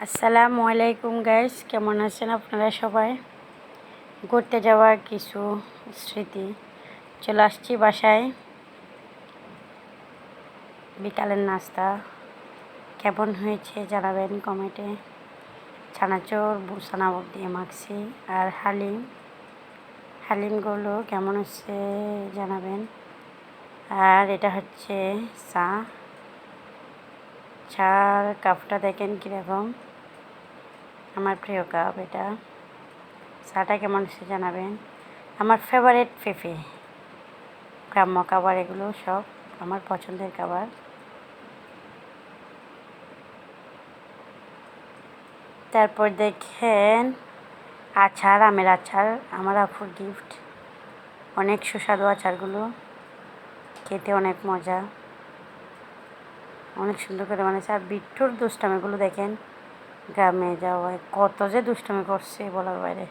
আসসালামু আলাইকুম গাইস, কেমন আছেন আপনারা সবাই? ঘুরতে যাওয়ার কিছু স্মৃতি। চলে আসছি বাসায়। বিকালের নাস্তা কেমন হয়েছে জানাবেন কমেন্টে। ছানাচোর সানাবর দিয়ে মাখছি আর হালিমগুলো কেমন হচ্ছে জানাবেন। আর এটা হচ্ছে চার কাপটা দেখেন কীরকম, আমার প্রিয় কাপ এটা। চাটা কেমন হচ্ছে জানাবেন। আমার ফেভারিট পেঁপে, গ্রাম্য খাবার, এগুলো সব আমার পছন্দের খাবার। তারপর দেখেন আচার, আমের আচার, আমার আপুর গিফট। অনেক সুস্বাদু আচারগুলো, খেতে অনেক মজা, অনেক সুন্দর করে বানিয়েছে। আর বিট্টুর দুষ্টামিগুলো দেখেন, গ্রামে যাওয়ায় কত যে দুষ্টামি করছে বলার বাইরে।